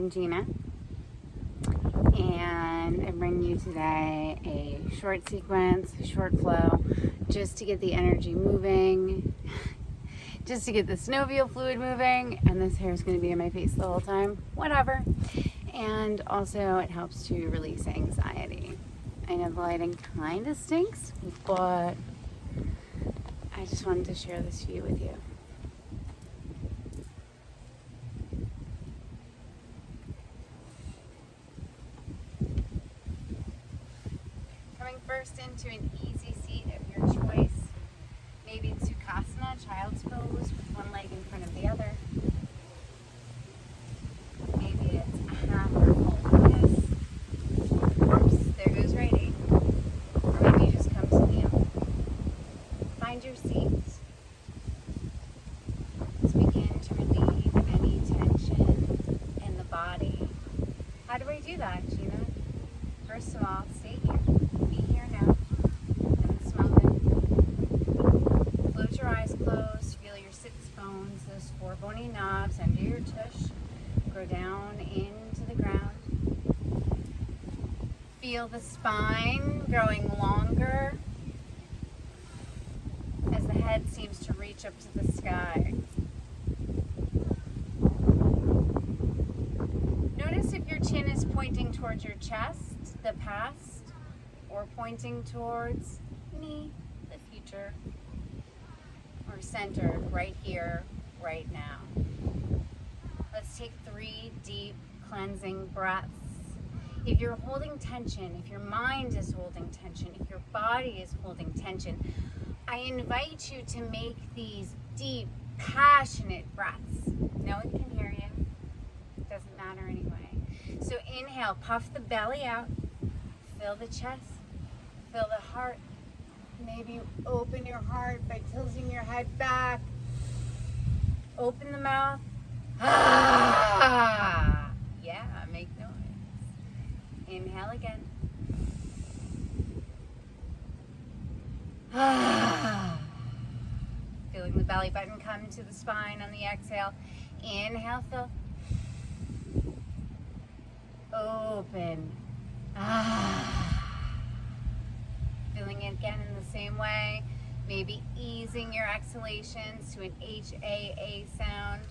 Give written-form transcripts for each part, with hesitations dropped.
I'm Gina, and I bring you today a short sequence, a short flow, just to get the energy moving, just to get the synovial fluid moving, and this hair is going to be in my face the whole time, whatever. And also it helps to release anxiety. I know the lighting kind of stinks, but I just wanted to share this view with you. Coming first into an easy seat of your choice. Maybe it's Sukhasana, child's pose, with one leg in front of the other. Maybe it's a half or full lotus. Oops, there goes writing. Or maybe you just come to kneel. Find your seat. Let's begin to relieve any tension in the body. How do I do that, Gina? First of all, stay here. Be here now. In this moment. Close your eyes closed. Feel your sits bones, those four bony knobs under your tush. Go down into the ground. Feel the spine growing longer as the head seems to reach up to the sky. Notice if your chin is pointing towards your chest, the past, or pointing towards me, the future, or centered right here, right now. Let's take 3 deep cleansing breaths. If you're holding tension, if your mind is holding tension, if your body is holding tension, I invite you to make these deep, passionate breaths. No one can hear you. It doesn't matter anyway. So inhale, puff the belly out, fill the chest, fill the heart. Maybe open your heart by tilting your head back. Open the mouth. Ah! Yeah, make noise. Inhale again. Ah! Feeling the belly button come to the spine on the exhale. Inhale, fill. Open. Ah. Feeling it again in the same way. Maybe easing your exhalations to an HAA sound.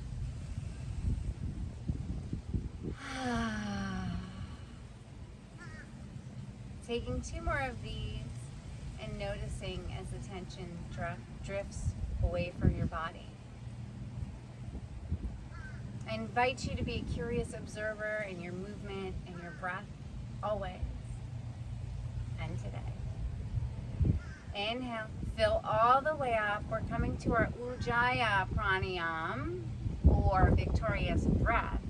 Taking 2 more of these and noticing as the tension drifts away from your body. I invite you to be a curious observer in your movement and your breath, always and today. Inhale, fill all the way up. We're coming to our Ujjayi Pranayama, or victorious breath.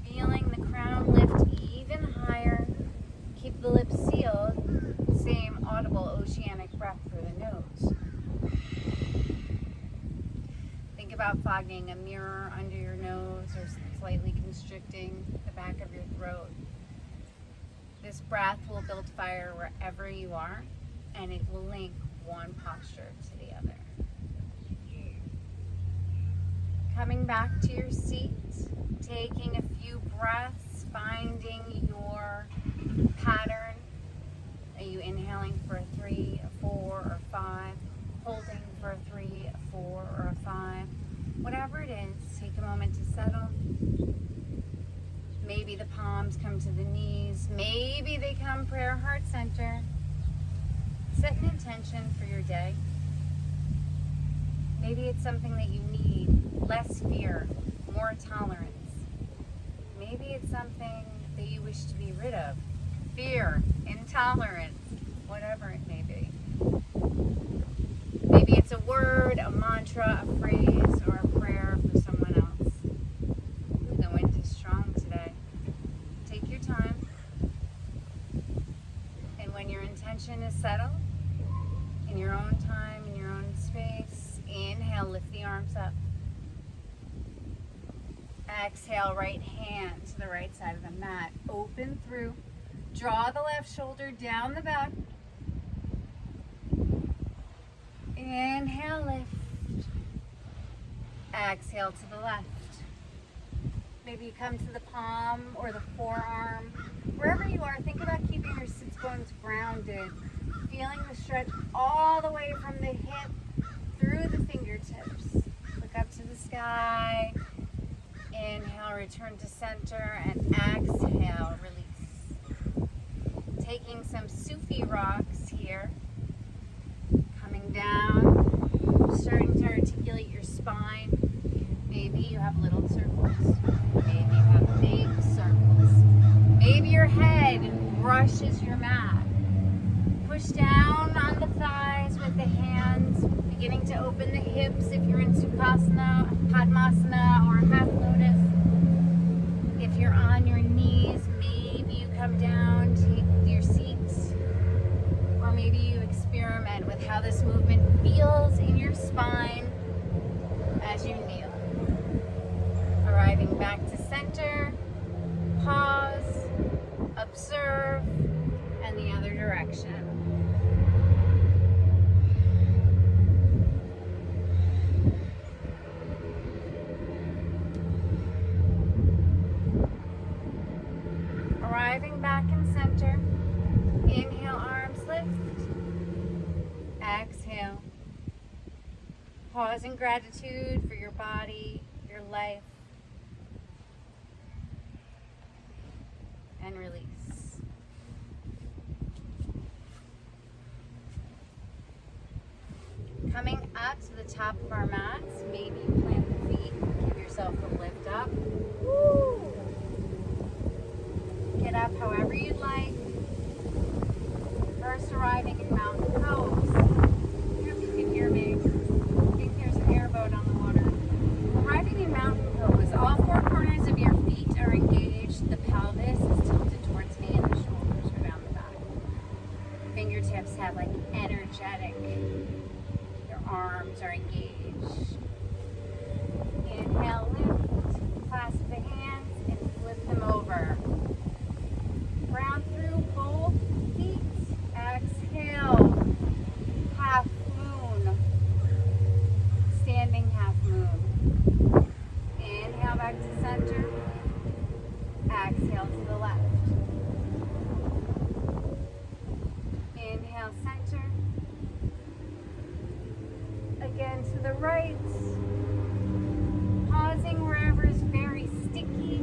Feeling the crown lift even higher. Keep the lips sealed. Same audible oceanic breath through the nose. Think about fogging a mirror under your nose or slightly constricting the back of your throat. This breath will build fire wherever you are, and it will link one posture to the other. Coming back to your seat, taking a few breaths, finding your pattern. Are you inhaling for a 3, a 4, or a 5? Holding for a 3, a 4, or a 5? Whatever it is, take a moment to settle. Maybe the palms come to the knees. Maybe they come prayer heart center. Set an intention for your day. Maybe it's something that you need. Less fear, more tolerance. Maybe it's something that you wish to be rid of. Fear, intolerance, whatever it may be. Maybe it's a word, a mantra, a phrase, or a prayer for someone else. The wind is strong today. Take your time. And when your intention is settled, in your own time, in your own space, inhale, lift the arms up. Exhale, right hand to the right side of the mat. Open through. Draw the left shoulder down the back. Inhale, lift. Exhale to the left. Maybe you come to the palm or the forearm. Wherever you are, think about keeping your sits bones grounded. Feeling the stretch all the way from the hip through the fingertips. Look up to the sky. Inhale, return to center, and exhale, release. Taking some Sufi rocks here. Coming down, starting to articulate your spine. Maybe you have little circles. Maybe you have big circles. Maybe your head brushes your mat. Push down on the thighs with the hands, beginning to open the hips if you're in Sukhasana, Padmasana, or half lotus. If you're on your knees, maybe you come down to your seats, or maybe you experiment with how this movement feels in your spine as you kneel. Arriving back to center, pause, observe, and the other direction. Arriving back in center, inhale, arms lift, exhale. Pause in gratitude for your body, your life, and release. Coming up to the top of our mats, maybe you plant the feet, give yourself a lift up. Woo! Get up however you'd like. First arriving in mountain pose. I hope you can hear me. I think there's an airboat on the water. Arriving in mountain pose, all four corners of your feet are engaged. The pelvis is tilted towards me and the shoulders are down the back. Fingertips have like energetic. Your arms are engaged. Inhale, lift. Clasp the hands and flip them over. Round through both feet. Exhale. Half moon. Standing half moon. Inhale back to center. Exhale to the left. Inhale, center. Again to the right. Pausing wherever is very sticky.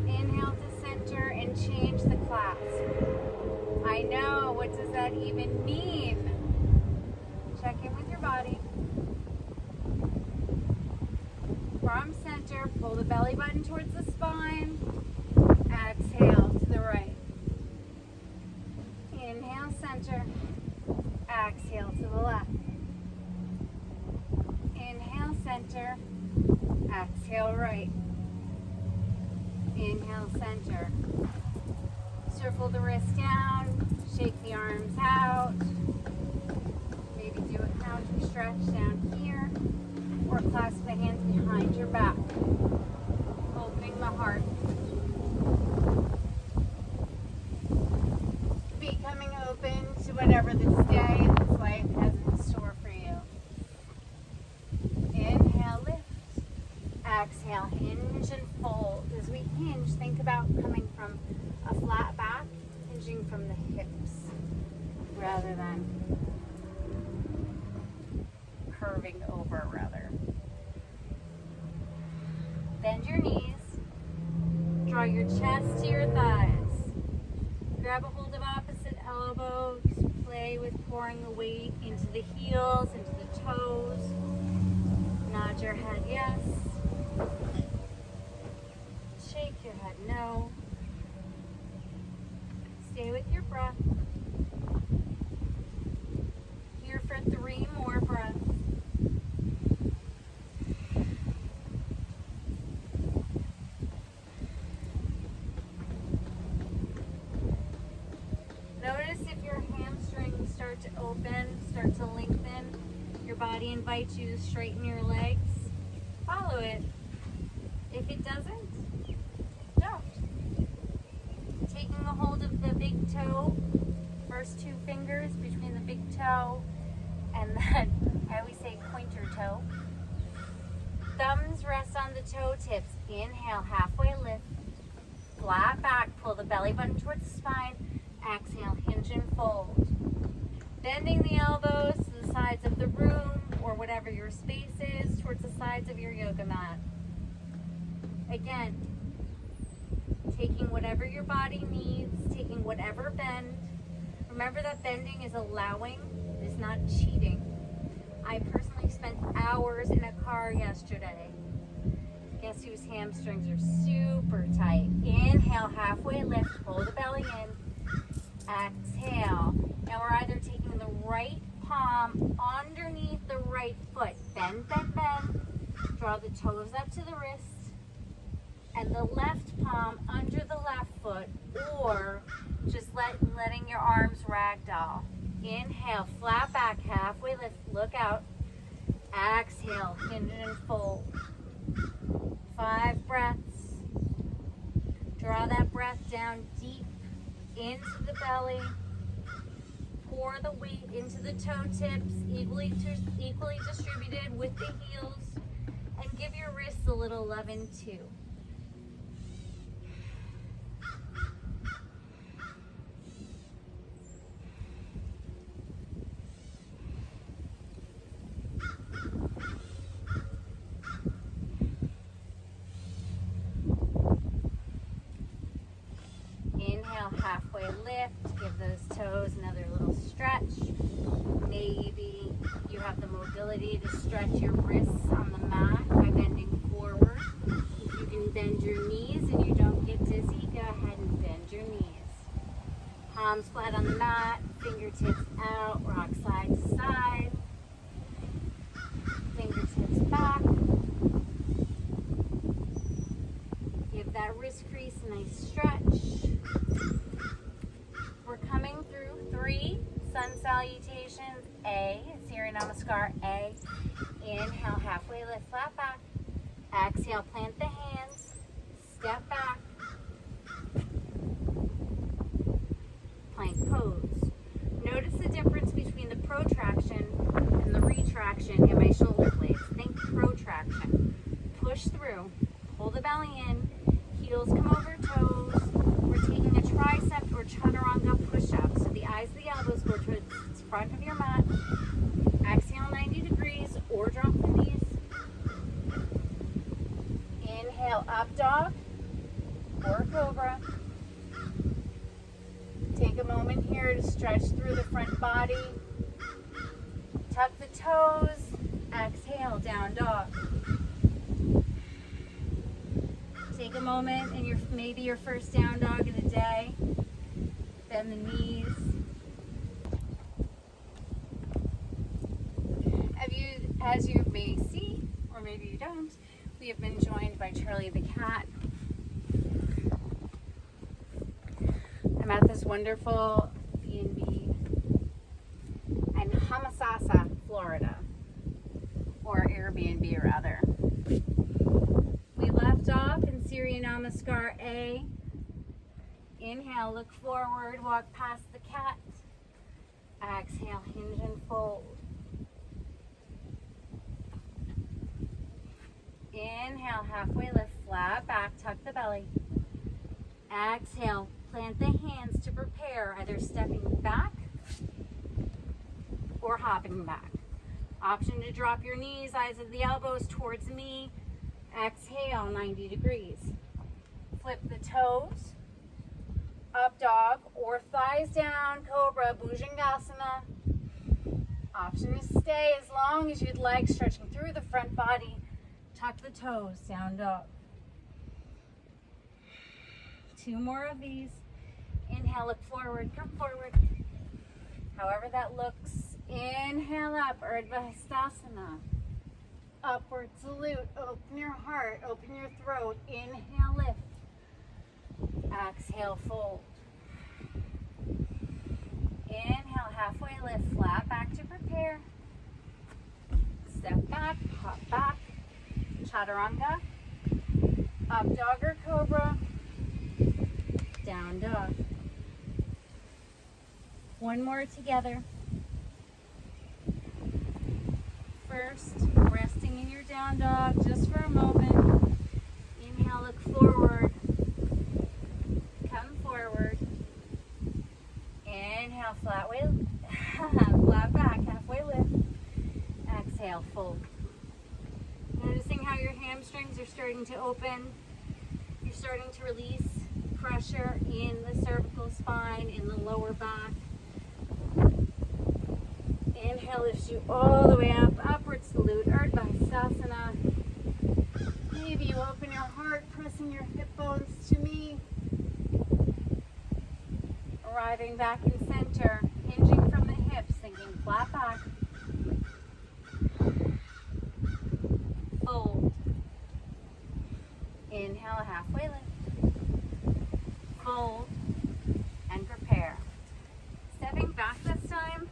Inhale to center and change the clasp. I know, what does that even mean? Check in with your body. From center, pull the belly button towards the spine. Exhale to the right. Inhale, center. Exhale to the left. Inhale, center. Exhale, right. Inhale, center. Circle the wrist down. Shake the arms out. Maybe do a counter stretch down here. Or clasp the hands behind your back. Opening the heart. Becoming open to whatever this day and this life has in store for you. Inhale, lift. Exhale, hinge and fold. As we hinge, think about coming from a flat back, hinging from the hips, rather than curving over, rather. Bend your knees. Draw your chest to your thighs. Grab a hold of opposite elbows. Play with pouring the weight into the heels, into the toes. Nod your head yes. Shake your head no. Stay with your breath. Here for 3 more breaths. Notice if your hamstrings start to open, start to lengthen, your body invites you to straighten your legs. Follow it. If it doesn't, don't. Taking a hold of the big toe, first 2 fingers between the big toe and then, I always say pointer toe. Thumbs rest on the toe tips. Inhale, halfway lift. Flat back, pull the belly button towards the spine. Exhale, hinge and fold. Bending the elbows to the sides of the room or whatever your space is, towards the sides of your yoga mat. Again, taking whatever your body needs, taking whatever bend. Remember that bending is allowing, it is not cheating. I personally spent hours in a car yesterday. Guess whose hamstrings are super tight. Inhale, halfway lift, pull the belly in. Exhale. Now we're either taking the right palm underneath the right foot. Bend, bend, bend. Draw the toes up to the wrist. And the left palm under the left foot, or just letting your arms ragdoll. Inhale, flat back, halfway lift, look out. Exhale, hinge and fold. 5 breaths. Draw that breath down deep into the belly. Pour the weight into the toe tips, equally distributed with the heels. And give your wrists a little love in too. Inhale, halfway lift. Give those toes another little stretch. Maybe you have the mobility to stretch your wrists on the mat by bending forward. If you can bend your knees and you don't get dizzy, go ahead and bend your knees. Palms flat on the mat, fingertips out, rock side to side. Fingertips back. Give that wrist crease a nice stretch. We're coming through 3 sun salutations. A, Surya Namaskar, A. Inhale, halfway lift, flat back. Exhale, plant the hands. Step back. Plank pose. Notice the difference between the protraction and the retraction in my shoulder blades. Think protraction. Push through. Pull the belly in. Heels come over toes. We're taking a tricep or chaturanga push-up. So the eyes of the elbows go towards the front of your mat. Exhale 90 degrees or drop the knees. Inhale, up dog or cobra. Take a moment here to stretch through the front body. Tuck the toes. Exhale, down dog. Take a moment and maybe your first down dog of the day. Bend the knees. As you may see, or maybe you don't, we have been joined by Charlie the cat. I'm at this wonderful B&B in Homosassa, Florida, or Airbnb rather. We left off in Surya Namaskar A. Inhale, look forward, walk past the cat. Exhale, hinge and fold. Inhale, halfway lift, flat back, tuck the belly. Exhale, plant the hands to prepare, either stepping back or hopping back. Option to drop your knees, eyes of the elbows towards me. Exhale, 90 degrees. Flip the toes, up dog, or thighs down, cobra, Bhujangasana. Option to stay as long as you'd like, stretching through the front body. Tuck the toes, down dog. 2 more of these. Inhale, look forward, come forward. However that looks. Inhale up, Urdhva Hastasana. Upward salute, open your heart, open your throat. Inhale, lift. Exhale, fold. Inhale, halfway lift, flat back to prepare. Step back, hop back. Chaturanga, up dog or cobra, down dog. 1 more together. First, resting in your down dog just for a moment. Inhale, look forward. Come forward. Inhale, flat back, halfway lift. Exhale, fold. Noticing how your hamstrings are starting to open. You're starting to release pressure in the cervical spine, in the lower back. Inhale lifts you all the way up, upwards salute, Urdhva Hastasana. Maybe you open your heart, pressing your hip bones to me. Arriving back in center, hinging from the hips, thinking flat back. Fold. Inhale, halfway lift. Fold. And prepare. Stepping back this time.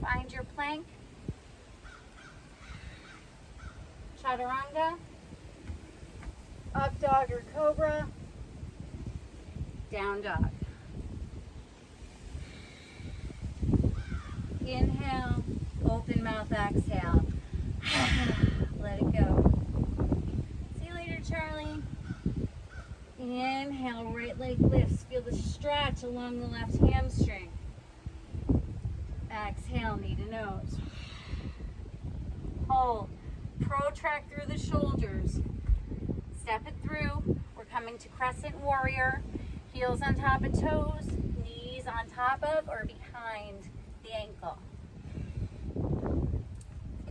Find your plank. Chaturanga. Up dog or cobra. Down dog. Inhale, open mouth, exhale. Let it go. See you later, Charlie. Inhale, right leg lifts. Feel the stretch along the left hamstring. Exhale, knee to nose. Hold. Protract through the shoulders. Step it through. We're coming to crescent warrior. Heels on top of toes, knees on top of or behind the ankle.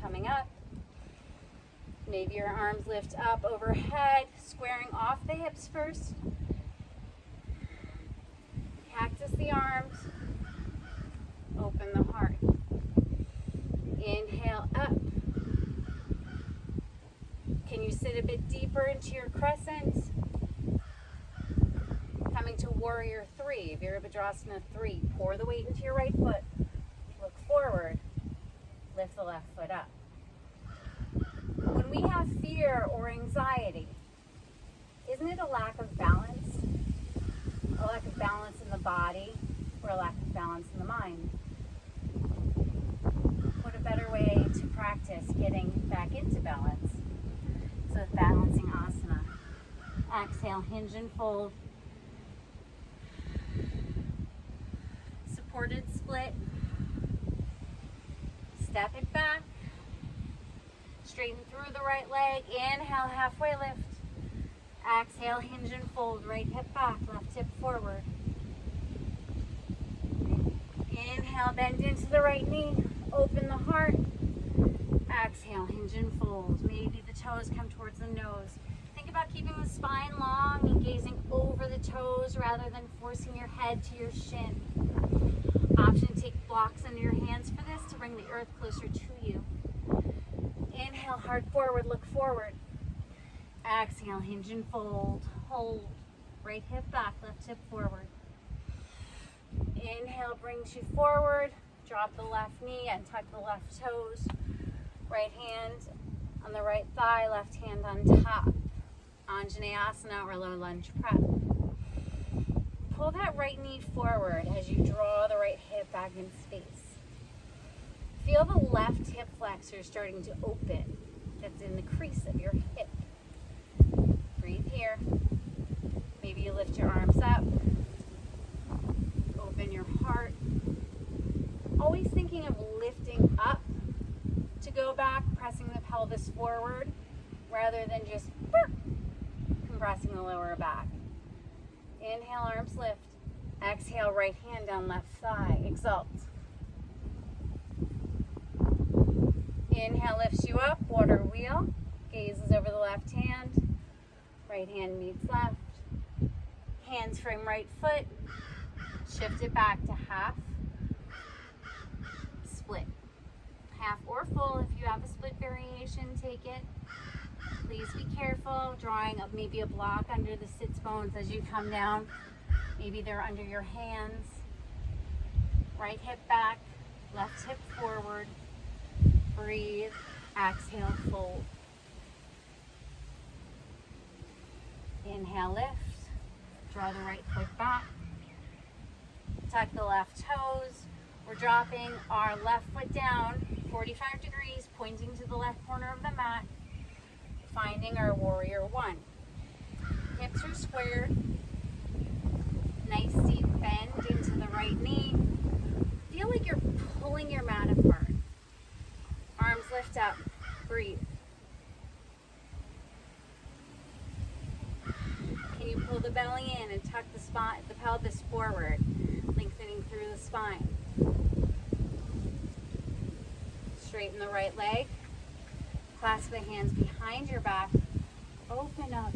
Coming up. Maybe your arms lift up overhead, squaring off the hips first. Cactus the arms. Open the heart. Inhale up. Can you sit a bit deeper into your crescent? Coming to warrior 3, Virabhadrasana 3. Pour the weight into your right foot. Look forward. Lift the left foot up. When we have fear or anxiety, isn't it a lack of balance? A lack of balance in the body or a lack of balance in the mind? What a better way to practice getting back into balance? So with balancing asana. Exhale, hinge and fold. Supported split. Step it back. Straighten through the right leg. Inhale, halfway lift. Exhale, hinge and fold. Right hip back, left hip forward. Inhale, bend into the right knee. Open the heart. Exhale, hinge and fold. Maybe the toes come towards the nose. Think about keeping the spine long and gazing over the toes rather than forcing your head to your shin. Option to take blocks under your hands for this to bring the earth closer to you. Inhale, heart forward, look forward. Exhale, hinge and fold. Hold. Right hip back, left hip forward. Inhale, brings you forward. Drop the left knee and tuck the left toes. Right hand on the right thigh, left hand on top. Anjaneyasana or low lunge prep. Pull that right knee forward as you draw the right hip back in space. Feel the left hip flexor starting to open. That's in the crease of your hip. Breathe here. Maybe you lift your arms up. Open your heart. Always thinking of lifting up to go back, pressing the pelvis forward rather than just compressing the lower back. Inhale, arms lift. Exhale, right hand down left thigh. Exalt. Inhale lifts you up, water wheel. Gazes over the left hand. Right hand meets left. Hands frame right foot. Shift it back to half. Split. Half or full. If you have a split variation, take it. Please be careful, drawing up maybe a block under the sits bones as you come down. Maybe they're under your hands. Right hip back, left hip forward. Breathe, exhale, fold. Inhale, lift. Draw the right foot back. Tuck the left toes. We're dropping our left foot down for 45 degrees, pointing to the left corner of the mat, finding our warrior one. Hips are squared. Nice deep bend into the right knee. Feel like you're pulling your mat apart. Arms lift up. Breathe. Can you pull the belly in and tuck the spine, the pelvis forward, lengthening through the spine? Straighten the right leg. Clasp the hands behind your back. Open up.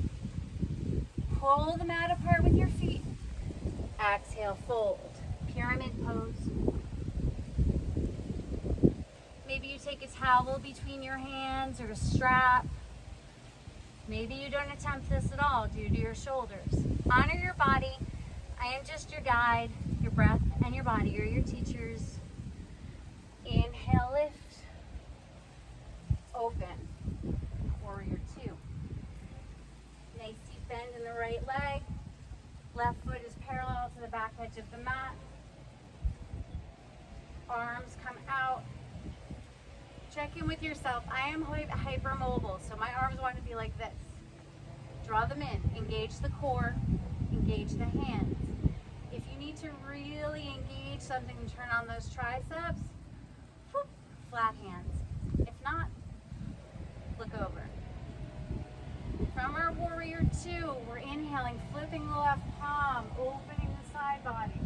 Pull the mat apart with your feet. Exhale, fold. Pyramid pose. Maybe you take a towel between your hands or a strap. Maybe you don't attempt this at all due to your shoulders. Honor your body. I am just your guide. Your breath and your body are your teachers. Inhale, lift. Open. Warrior two. Nice deep bend in the right leg. Left foot is parallel to the back edge of the mat. Arms come out. Check in with yourself. I am hypermobile, so my arms want to be like this. Draw them in. Engage the core. Engage the hands. If you need to really engage something and turn on those triceps, whoop, flat hands. If not, look over. From our warrior two, we're inhaling, flipping the left palm, opening the side body.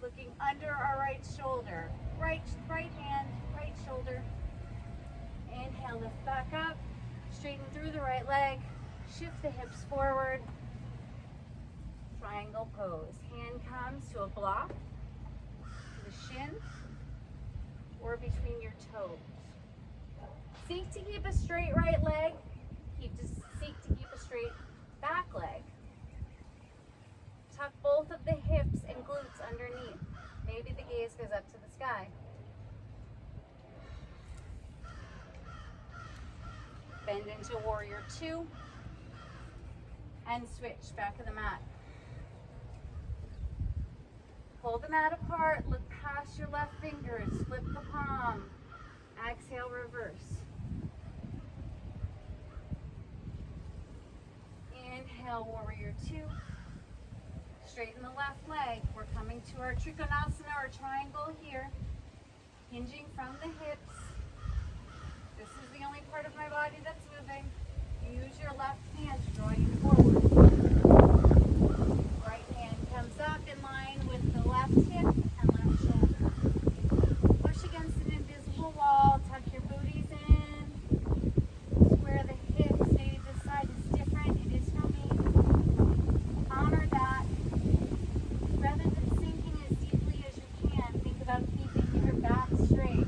Looking under our right shoulder. Right hand, right shoulder. Inhale, lift back up. Straighten through the right leg. Shift the hips forward. Triangle pose. Hand comes to a block, to the shin, or between your toes. Seek to keep a straight right leg. Seek to keep a straight back leg. Tuck both of the hips and glutes underneath. Maybe the gaze goes up to the sky. Bend into warrior two and switch back to the mat. Pull the mat apart, look past your left fingers, flip the palm. Exhale, reverse. Inhale, warrior two. Straighten the left leg. We're coming to our Trikonasana, or triangle here. Hinging from the hips. This is the only part of my body that's moving. Use your left hand to draw you forward. Right hand comes up in line with the left hip and left shoulder. Push against an invisible wall. Tuck your booties in. Square the hips. Maybe this side is different. It is for me. Honor that. Rather than sinking as deeply as you can, think about keeping your back straight.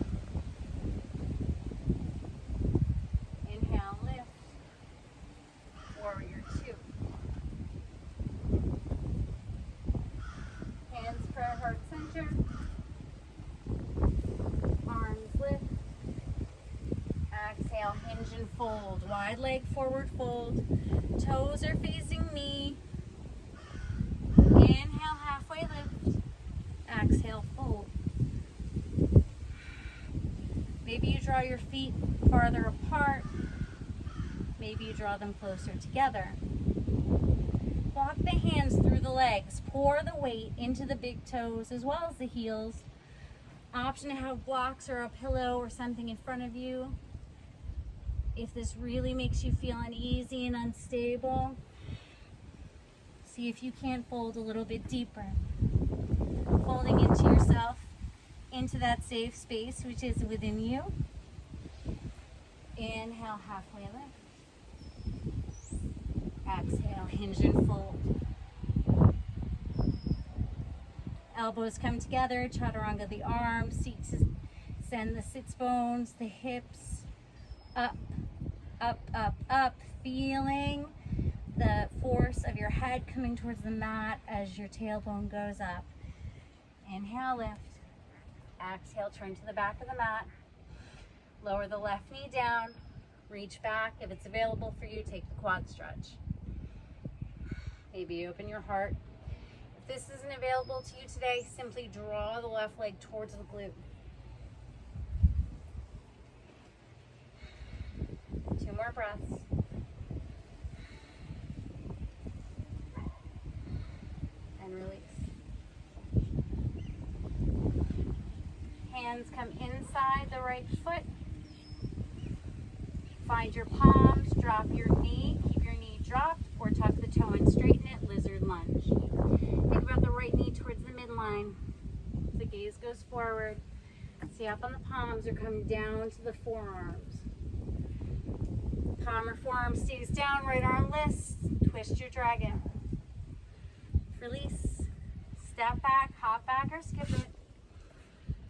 Inhale, lift. Warrior two. Hands prayer heart center. Arms lift. Exhale, hinge and fold. Wide leg forward fold. Toes are facing me. Inhale, halfway lift. Exhale, fold. Maybe you draw your feet farther apart. Maybe you draw them closer together. Walk the hands through the legs. Pour the weight into the big toes as well as the heels. Option to have blocks or a pillow or something in front of you. If this really makes you feel uneasy and unstable, see if you can't fold a little bit deeper. Folding into yourself, into that safe space which is within you. Inhale, halfway lift. Exhale, hinge and fold. Elbows come together, chaturanga the arms, seek to send the sits bones, the hips up, up, up, up, feeling the force of your head coming towards the mat as your tailbone goes up. Inhale, lift. Exhale, turn to the back of the mat. Lower the left knee down. Reach back. If it's available for you, take the quad stretch. Maybe open your heart. If this isn't available to you today, simply draw the left leg towards the glute. breaths. And release. Hands come inside the right foot. Find your palms, drop your knee, keep your knee dropped, or tuck the toe and straighten it, lizard lunge. Think about the right knee towards the midline. The gaze goes forward. See up on the palms or come down to the forearms. Palm or forearm stays down, right arm lifts, twist your dragon. Release, step back, hop back or skip it.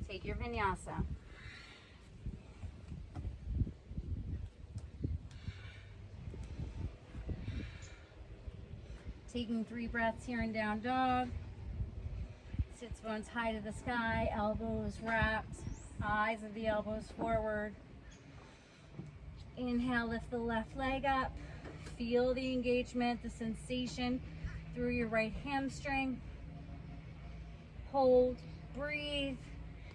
Take your vinyasa. Taking 3 breaths here in down dog. Sits bones high to the sky, elbows wrapped, eyes of the elbows forward. Inhale, lift the left leg up. Feel the engagement, the sensation through your right hamstring. Hold, breathe,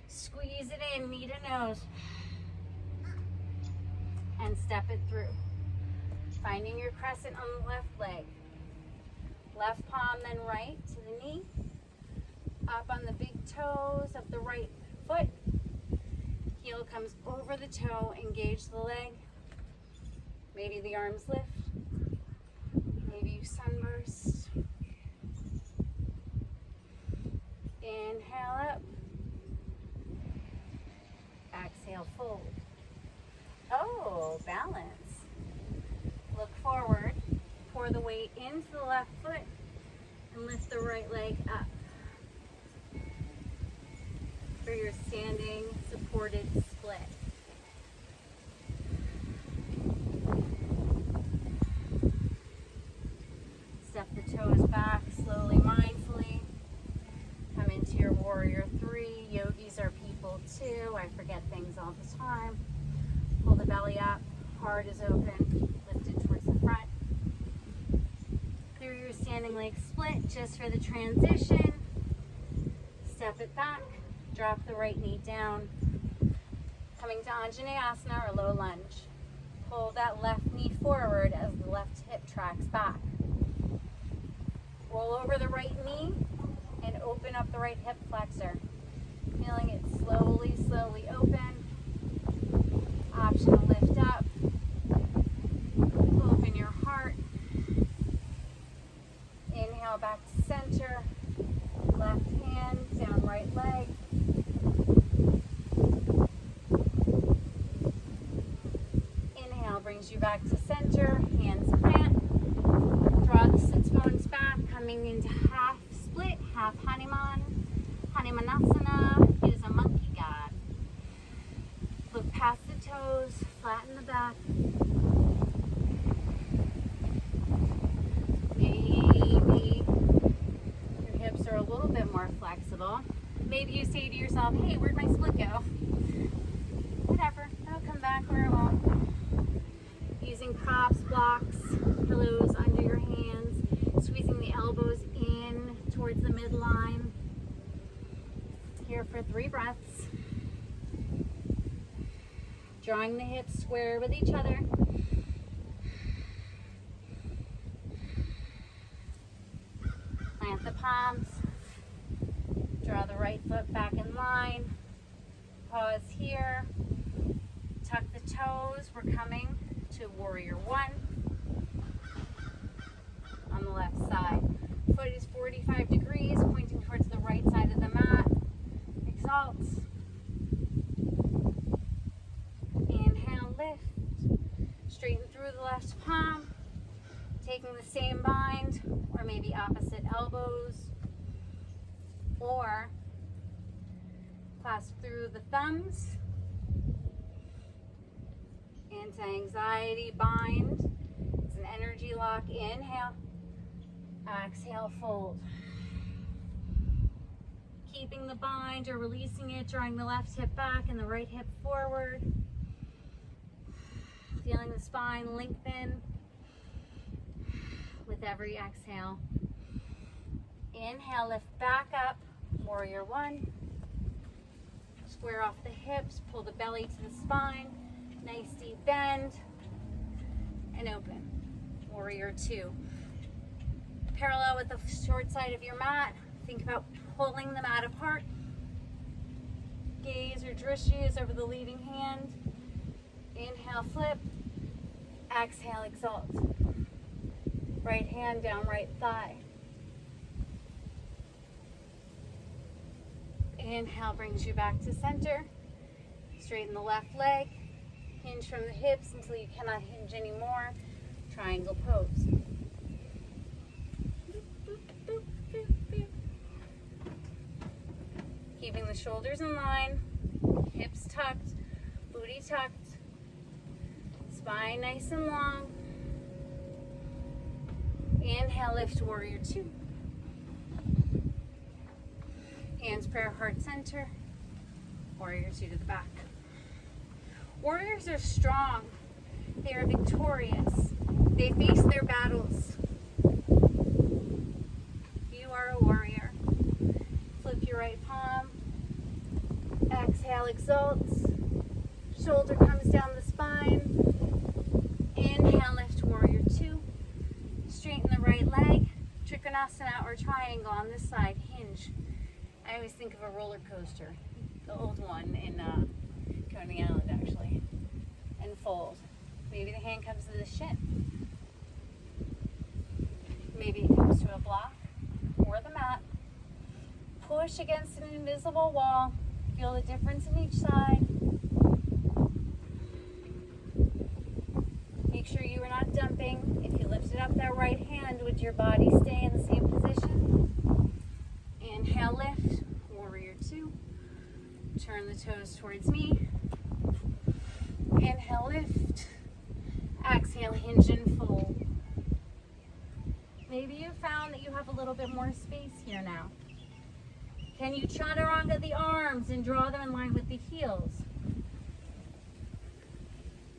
squeeze it in, knee to nose. And step it through. Finding your crescent on the left leg. Left palm, then right to the knee. Up on the big toes of the right foot. Heel comes over the toe, engage the leg. Maybe the arms lift. Maybe you sunburst. Inhale up. Exhale, fold. Oh, balance. Look forward. Pour the weight into the left foot and lift the right leg up for your standing supported split. Step the toes back slowly, mindfully. Come into your warrior 3. Yogis are people too. I forget things all the time. Pull the belly up, heart is open, lift it towards the front. Through your standing leg split, just for the transition. Step it back, drop the right knee down. Coming to Anjaneyasana or low lunge. Pull that left knee forward as the left hip tracks back. Roll over the right knee and open up the right hip flexor. Feeling it slowly, slowly open. Option to lift up. Open your heart. Inhale back to center. Left hand down right leg. Inhale brings you back to center. Hands plant. Draw the sits bones back, coming into half split, half Hanuman. Hanumanasana is a monkey god. Look past the toes, flatten the back. Maybe your hips are a little bit more flexible. Maybe you say to yourself, hey, where'd my split go? Whatever, it'll come back where it won't. Using props, blocks, pillows under your hands, squeezing the elbows in towards the midline. Here for 3 breaths. Drawing the hips square with each other. Plant the palms. Draw the right foot back in line. Pause here. Tuck the toes. We're coming to warrior 1 on the left side. Foot is 45 degrees, pointing towards the right side of the mat. Exalt. Inhale, lift. Straighten through the left palm. Taking the same bind, or maybe opposite elbows. Or clasp through the thumbs. Anti-anxiety bind. It's an energy lock. Inhale. Exhale, fold. Keeping the bind or releasing it, drawing the left hip back and the right hip forward. Feeling the spine lengthen with every exhale. Inhale, lift back up, warrior 1. Square off the hips, pull the belly to the spine. Nice deep bend. and open. Warrior two. Parallel with the short side of your mat. Think about pulling the mat apart. Gaze or drishti is over the leading hand. Inhale, flip. Exhale, exalt. Right hand down right thigh. Inhale brings you back to center. Straighten the left leg. Hinge from the hips until you cannot hinge anymore. Triangle pose. Keeping the shoulders in line, hips tucked, booty tucked, spine nice and long. Inhale, lift, warrior two. Hands prayer, heart center. Warrior two to the back. Warriors are strong. They are victorious. They face their battles. You are a warrior. Flip your right palm. Exhale, exalts. Shoulder comes down the spine. Inhale, lift, warrior two. Straighten the right leg. Trikonasana or triangle on this side. Hinge. I always think of a roller coaster. The old one in Coney Island, actually. And fold. Maybe the hand comes to the shin. Maybe it comes to a block or the mat. Push against an invisible wall. Feel the difference in each side. Make sure you are not dumping. If you lifted up that right hand, would your body stay in the same position? Inhale, lift, warrior two. Turn the toes towards me. Inhale, lift. Exhale, hinge and fold. Maybe you found that you have a little bit more space here now. Can you chaturanga the arms and draw them in line with the heels?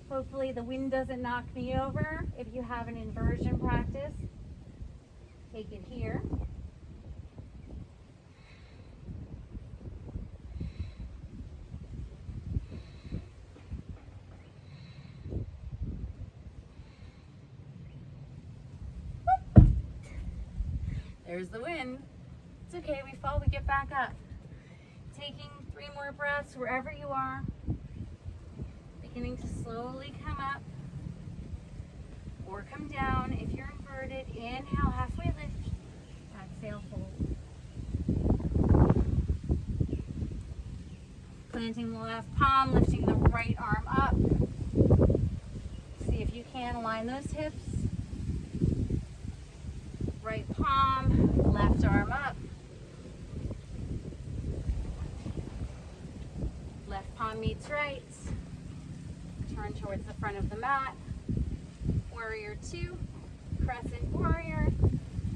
Hopefully the wind doesn't knock me over. If you have an inversion practice, take it here. There's the wind. It's okay, we fall, we get back up. Taking 3 more breaths wherever you are. Beginning to slowly come up or come down. If you're inverted, inhale, halfway lift. Exhale, fold. Planting the left palm, lifting the right arm up. See if you can align those hips. Right palm, left arm up. Left palm meets right. Turn towards the front of the mat. Warrior two, crescent warrior,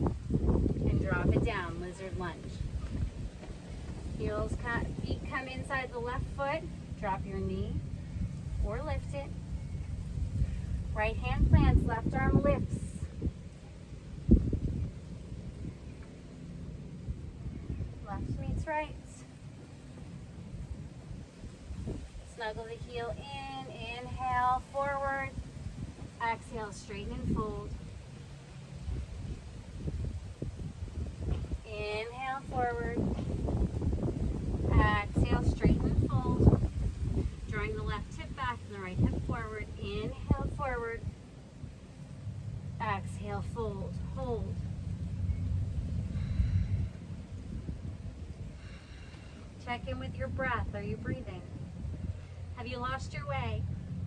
and drop it down, lizard lunge. Feet come inside the left foot. Drop your knee or lift it. Right hand plants, left arm lifts. Left meets right. Snuggle the heel in. Inhale, forward. Exhale, straighten and fold. Inhale, forward. Exhale, straighten and fold. Drawing the left hip back and the right hip forward. Inhale, forward. Exhale, fold. Hold. Check in with your breath. Are you breathing? Have you lost your way?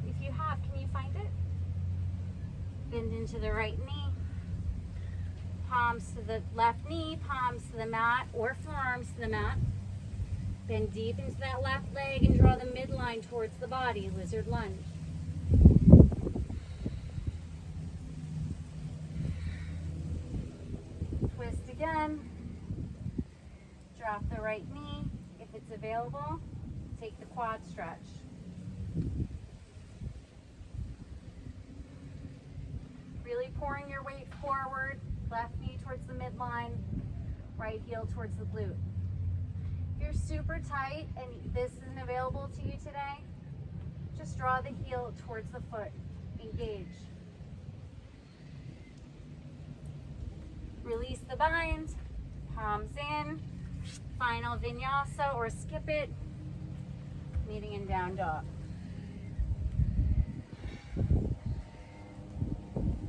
If you have, can you find it? Bend into the right knee. Palms to the left knee, palms to the mat, or forearms to the mat. Bend deep into that left leg and draw the midline towards the body, lizard lunge. Twist again. Drop the right knee. If it's available, take the quad stretch. Really pouring your weight forward, left knee towards the midline, right heel towards the glute. If you're super tight and this isn't available to you today, just draw the heel towards the foot. Engage. Release the bind, palms in, final vinyasa or skip it, meeting in down dog.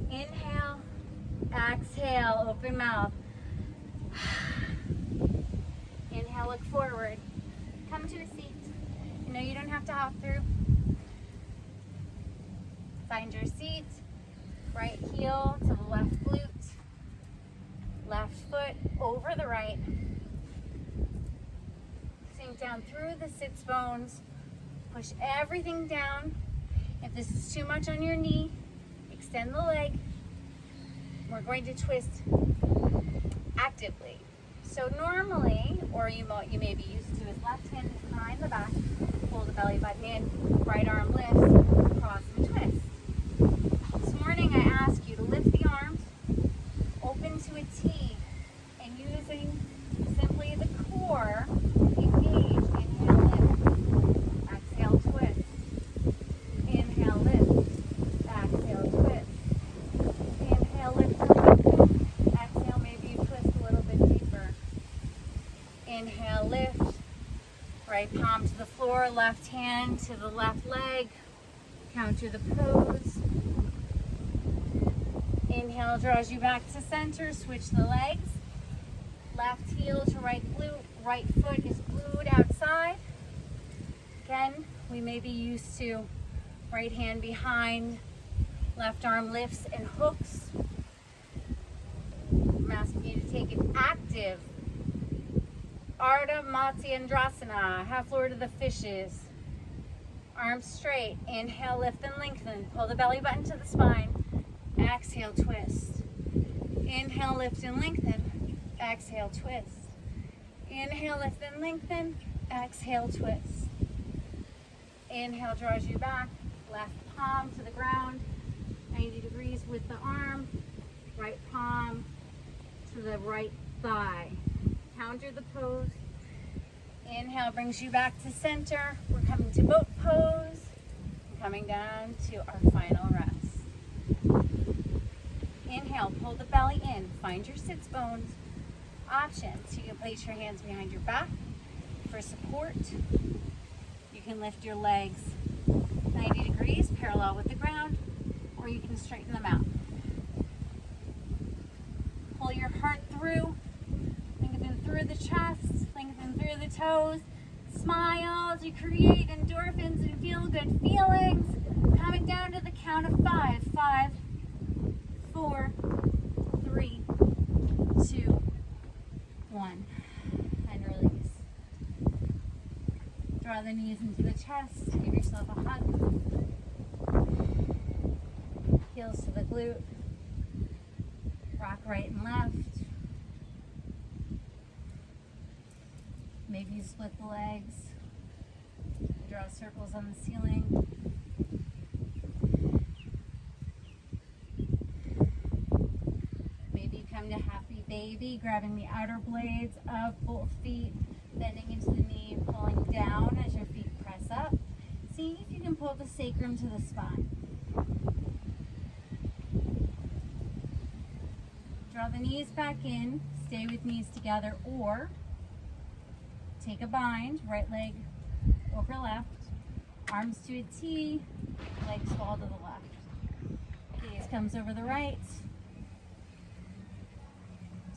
Inhale, exhale, open mouth. Inhale, look forward. Come to a seat. You know you don't have to hop through. Find your seat. Right heel to the left glute. Left foot over the right. Sink down through the sits bones. Push everything down. If this is too much on your knee, extend the leg. We're going to twist actively. So normally, or you may be used to, is left hand is behind the back, pull the belly button in, right arm lifts, cross and twist. This morning I ask you to lift the arms, open to a T, and using simply the core, engage. Inhale, lift. Exhale, twist. Inhale, lift. Exhale, twist. Inhale, lift. Exhale, maybe you twist a little bit deeper. Inhale, lift. Right palm to the floor, left hand to the left leg. Counter the pose. Inhale draws you back to center. Switch the legs. Left heel to right glute. Right foot is glued outside. Again, we may be used to right hand behind. Left arm lifts and hooks. I'm asking you to take an active Ardha Matsyendrasana, half floor to the fishes. Arms straight. Inhale, lift and lengthen. Pull the belly button to the spine. Exhale, twist. Inhale, lift and lengthen. Exhale, twist. Inhale, lift and lengthen. Exhale, twist. Inhale draws you back. Left palm to the ground. 90 degrees with the arm. Right palm to the right thigh. Counter the pose. Inhale brings you back to center. We're coming to boat pose. Coming down to our final rest. Inhale, pull the belly in. Find your sits bones. Options. You can place your hands behind your back for support. You can lift your legs 90 degrees, parallel with the ground, or you can straighten them out. Pull your heart through. Lengthen through the chest, lengthen through the toes. Smile to create endorphins and feel-good feelings. Coming down to the count of 5. 5, 4, 3, 2, 1. And release. Draw the knees into the chest. Give yourself a hug. Heels to the glute. Rock right and left. Maybe you split the legs. Draw circles on the ceiling. Maybe you come to happy baby, grabbing the outer blades of both feet, bending into the knee, pulling down as your feet press up. See if you can pull the sacrum to the spine. Draw the knees back in, stay with knees together, or take a bind, right leg over left, arms to a T, legs fall to the left. Gaze comes over the right.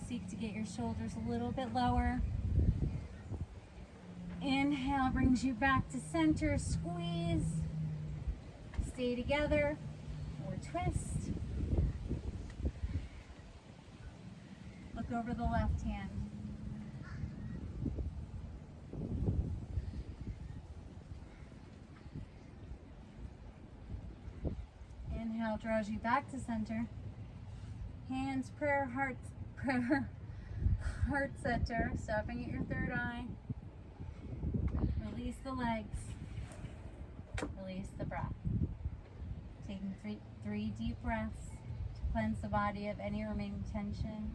Seek to get your shoulders a little bit lower. Inhale brings you back to center, squeeze. Stay together or twist. Look over the left hand. Inhale draws you back to center. Hands, prayer, heart center. Stopping at your third eye. Release the legs. Release the breath. Taking three deep breaths to cleanse the body of any remaining tension.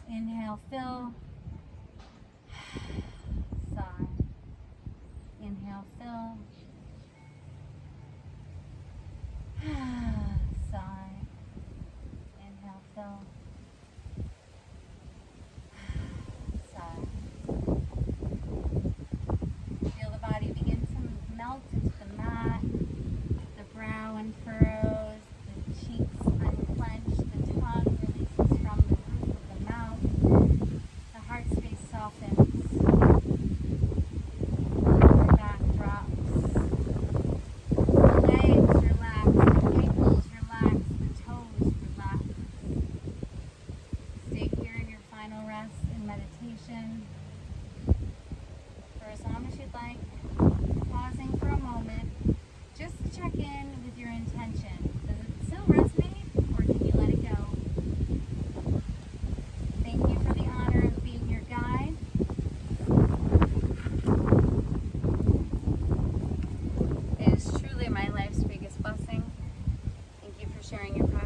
Inhale, fill. Sigh. Inhale, fill. Sigh. Inhale, fill. honoring your past.